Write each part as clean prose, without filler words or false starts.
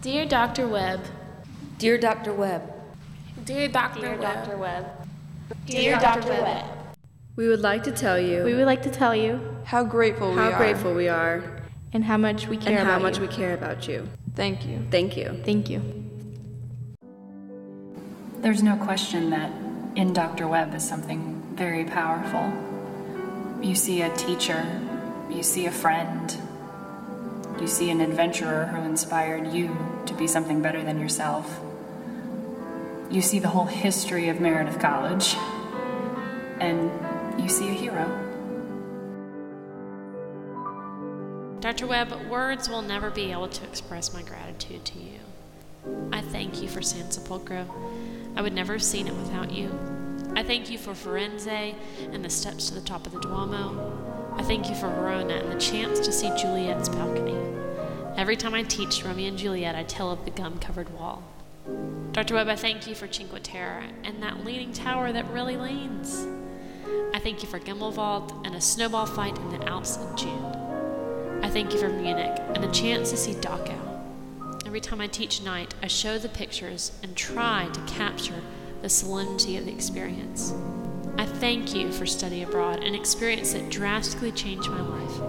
Dear Dr. Webb. Dear Dr. Webb. Dear Dr. Dear Webb. Dr. Webb. Dear Dr. Webb. We would like to tell you We would like to tell you how grateful we are and how much we care and how about much you. we care about you. Thank you. Thank you. Thank you. There's no question that in Dr. Webb is something very powerful. You see a teacher, you see a friend, you see an adventurer who inspired you to be something better than yourself. You see the whole history of Meredith College, and you see a hero. Dr. Webb, words will never be able to express my gratitude to you. I thank you for San Sepolcro. I would never have seen it without you. I thank you for Firenze and the steps to the top of the Duomo. I thank you for Verona and the chance to see Juliet's balcony. Every time I teach Romeo and Juliet, I tell of the gum-covered wall. Dr. Webb, I thank you for Cinque Terre and that leaning tower that really leans. I thank you for Gimmelwald and a snowball fight in the Alps in June. I thank you for Munich and the chance to see Dachau. Every time I teach night, I show the pictures and try to capture the solemnity of the experience. I thank you for study abroad, an experience that drastically changed my life.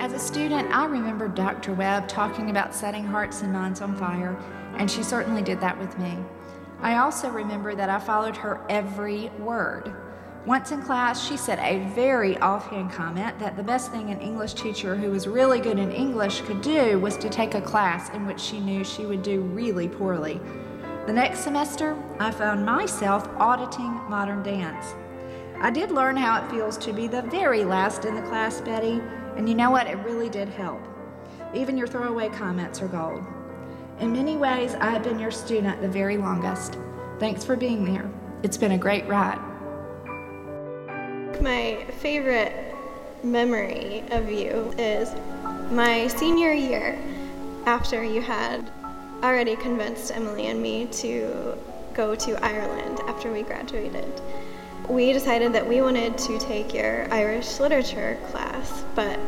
As a student, I remember Dr. Webb talking about setting hearts and minds on fire, and she certainly did that with me. I also remember that I followed her every word. Once in class, she said a very offhand comment that the best thing an English teacher who was really good in English could do was to take a class in which she knew she would do really poorly. The next semester, I found myself auditing modern dance. I did learn how it feels to be the very last in the class, Betty, and you know what? It really did help. Even your throwaway comments are gold. In many ways, I have been your student the very longest. Thanks for being there. It's been a great ride. My favorite memory of you is my senior year, after you had already convinced Emily and me to go to Ireland after we graduated. We decided that we wanted to take your Irish literature class, but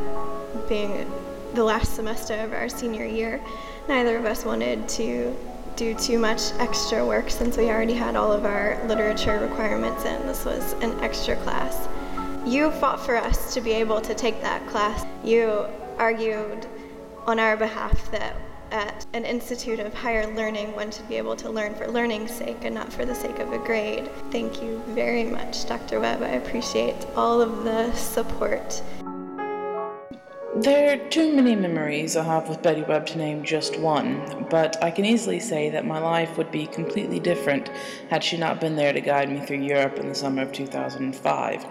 being the last semester of our senior year, neither of us wanted to do too much extra work since we already had all of our literature requirements in. This was an extra class. You fought for us to be able to take that class. You argued on our behalf that at an institute of higher learning, one should be able to learn for learning's sake and not for the sake of a grade. Thank you very much, Dr. Webb. I appreciate all of the support. There are too many memories I have with Betty Webb to name just one, but I can easily say that my life would be completely different had she not been there to guide me through Europe in the summer of 2005.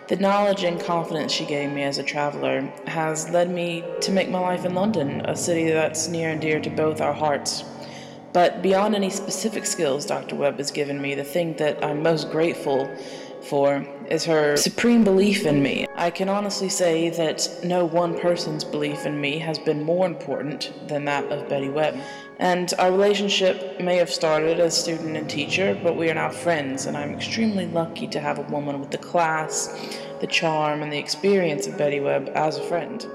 The knowledge and confidence she gave me as a traveler has led me to make my life in London, a city that's near and dear to both our hearts. But beyond any specific skills Dr. Webb has given me, the thing that I'm most grateful for is her supreme belief in me. I can honestly say that no one person's belief in me has been more important than that of Betty Webb. And our relationship may have started as student and teacher, but we are now friends, and I'm extremely lucky to have a woman with the class, the charm, and the experience of Betty Webb as a friend.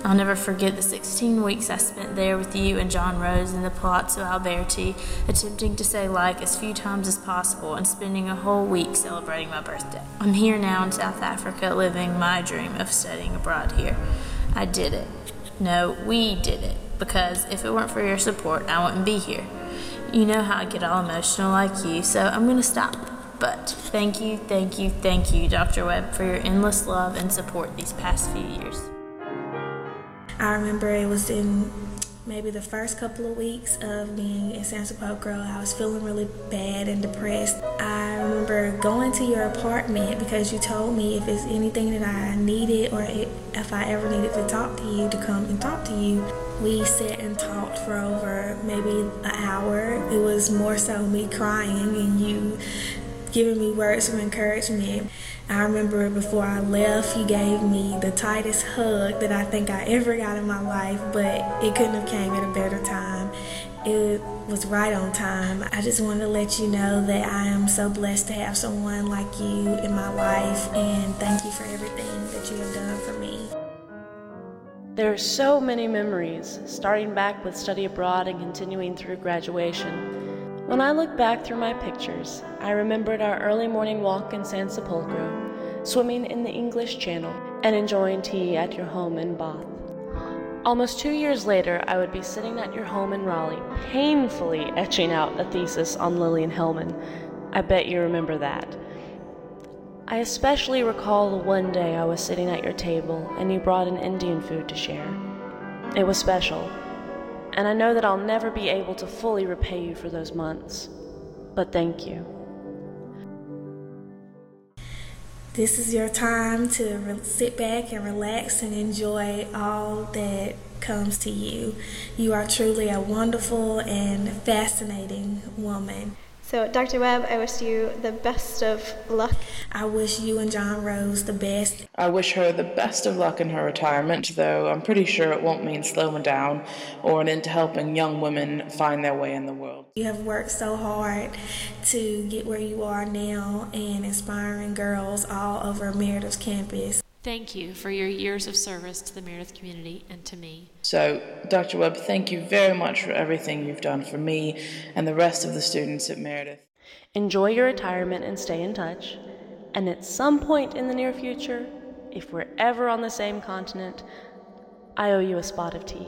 I'll never forget the 16 weeks I spent there with you and John Rose in the Palazzo Alberti, attempting to say like as few times as possible and spending a whole week celebrating my birthday. I'm here now in South Africa, living my dream of studying abroad here. I did it. No, we did it. Because if it weren't for your support, I wouldn't be here. You know how I get all emotional like you, so I'm going to stop. But thank you, Dr. Webb, for your endless love and support these past few years. I remember it was in maybe the first couple of weeks of being in San Sepolcro. I was feeling really bad and depressed. I remember going to your apartment because you told me if it's anything that I needed or if I ever needed to talk to you, to come and talk to you. We sat and talked for over maybe an hour. It was more so me crying and you giving me words of encouragement. I remember before I left, you gave me the tightest hug that I think I ever got in my life, but it couldn't have came at a better time. it was right on time. I just wanted to let you know that I am so blessed to have someone like you in my life, and thank you for everything that you have done for me. There are so many memories, starting back with study abroad and continuing through graduation. When I look back through my pictures, I remembered our early morning walk in San Sepulcro, swimming in the English Channel, and enjoying tea at your home in Bath. Almost 2 years later, I would be sitting at your home in Raleigh, painfully etching out a thesis on Lillian Hellman. I bet you remember that. I especially recall the one day I was sitting at your table and you brought in Indian food to share. It was special, and I know that I'll never be able to fully repay you for those months, but thank you. This is your time to sit back and relax and enjoy all that comes to you. You are truly a wonderful and fascinating woman. So, Dr. Webb, I wish you the best of luck. I wish you and John Rose the best. I wish her the best of luck in her retirement, though I'm pretty sure it won't mean slowing down or an end to helping young women find their way in the world. You have worked so hard to get where you are now and inspiring girls all over Meredith's campus. Thank you for your years of service to the Meredith community and to me. So, Dr. Webb, thank you very much for everything you've done for me and the rest of the students at Meredith. Enjoy your retirement and stay in touch. And at some point in the near future, if we're ever on the same continent, I owe you a spot of tea.